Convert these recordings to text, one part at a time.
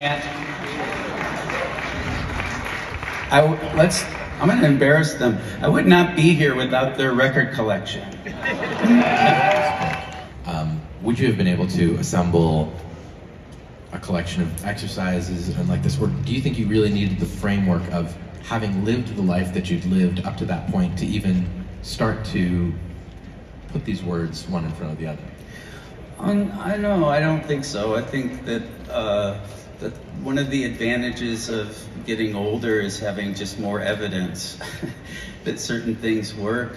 I'm going to embarrass them. I would not be here without their record collection. Would you have been able to assemble a collection of exercises and like this, or do you think you really needed the framework of having lived the life that you'd lived up to that point to even start to put these words one in front of the other? I don't think so. I think that that one of the advantages of getting older is having just more evidence that certain things work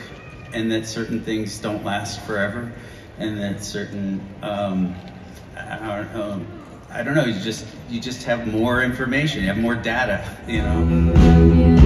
and that certain things don't last forever, and that certain I don't know, you just have more information, you have more data, you know.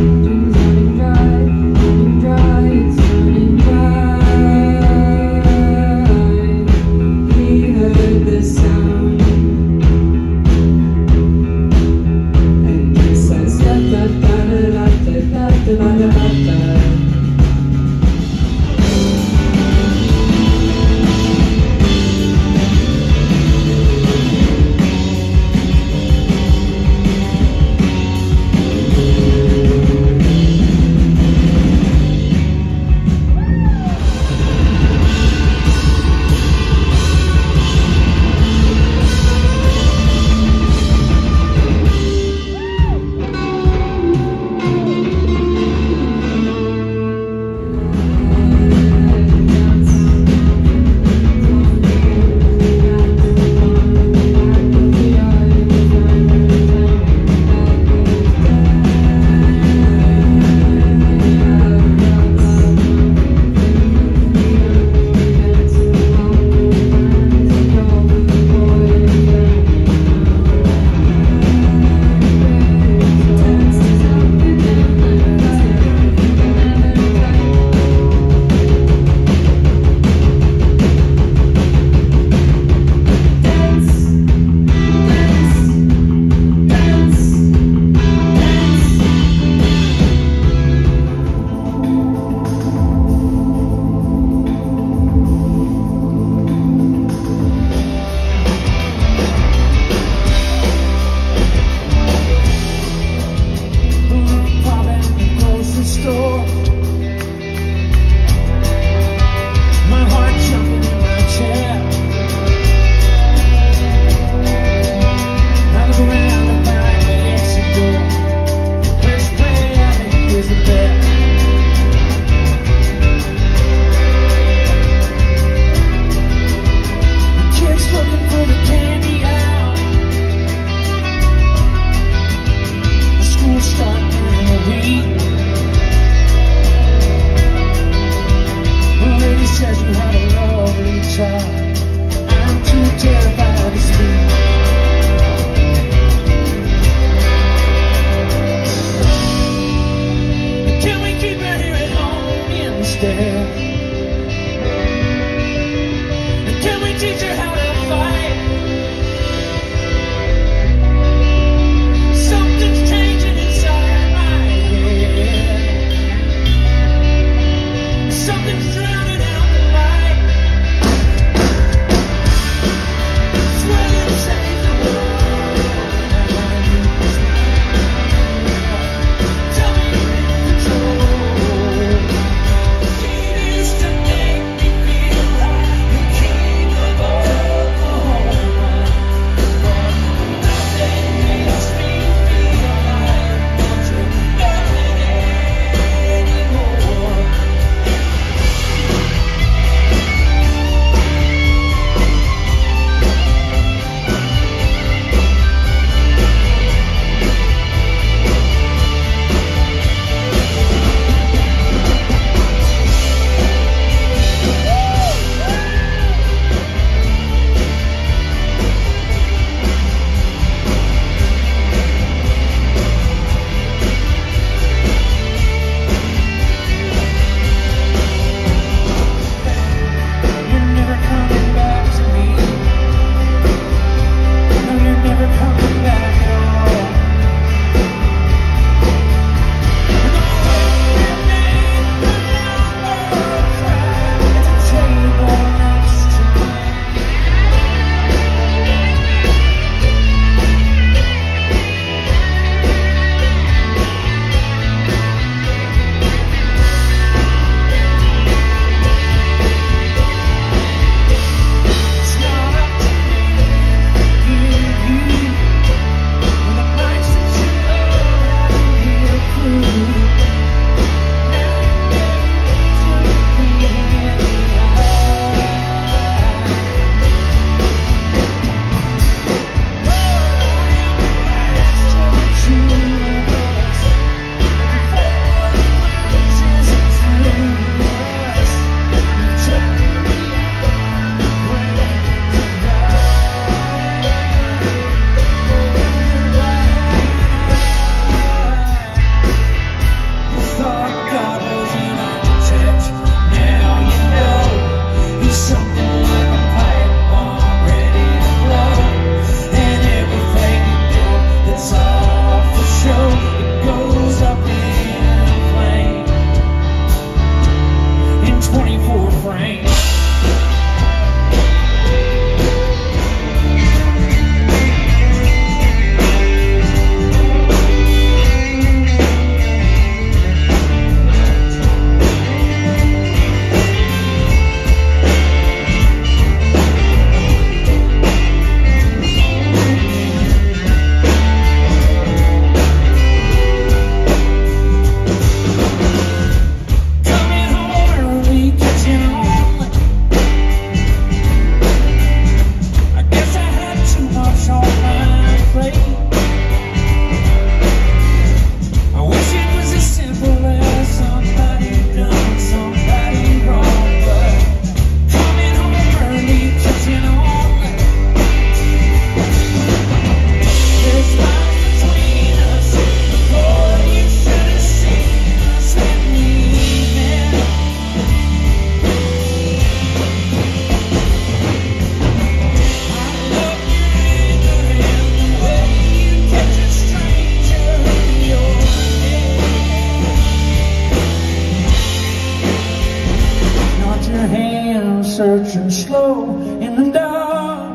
glow in the dark,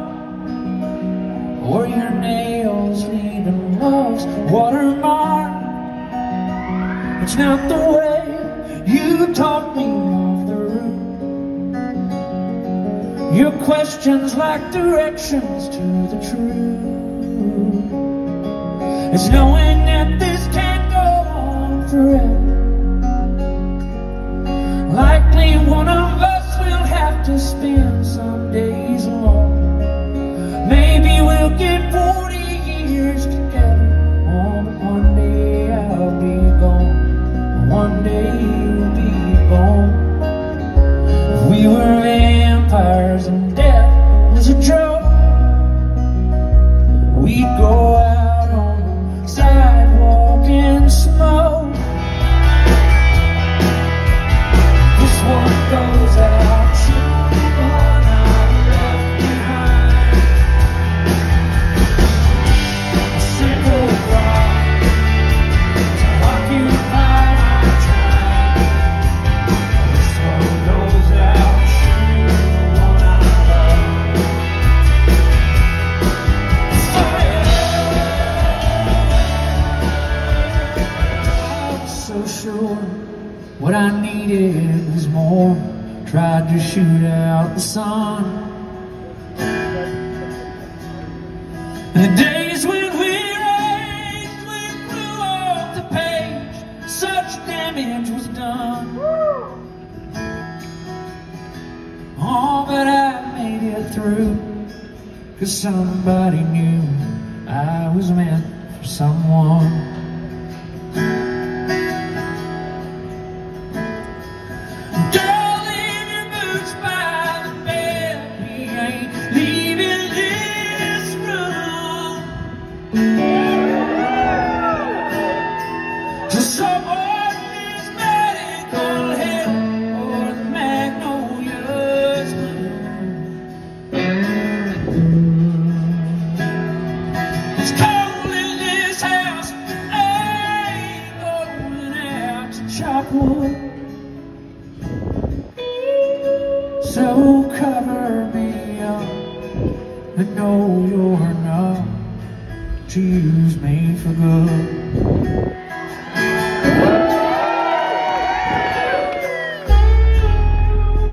or your nails leaving love's watermark. It's not the way you taught me off the route. Your questions like directions to the truth. It's knowing that this can't go on forever. Likely one of us will have to spend some days alone. Maybe we'll get 40 years together. Oh, but one day I'll be gone. One day you'll be gone. If we were vampires and death was a joke, we'd go out on the sidewalk and smoke. This one goes out to the one I left behind. A simple rock to occupy my time. This one goes out to the one I love. I was so sure what I needed was more. Tried to shoot out the sun. And the days when we raced, we flew off the page. Such damage was done. Oh, but I made it through, 'cause somebody knew I was meant for someone. Girl, leave your boots by the bed. We ain't leaving this room. Just some ordinary medical help, or the magnolias bloom. It's cold in this house. I ain't going out to chop wood. So cover me up and know you're not to use me for good.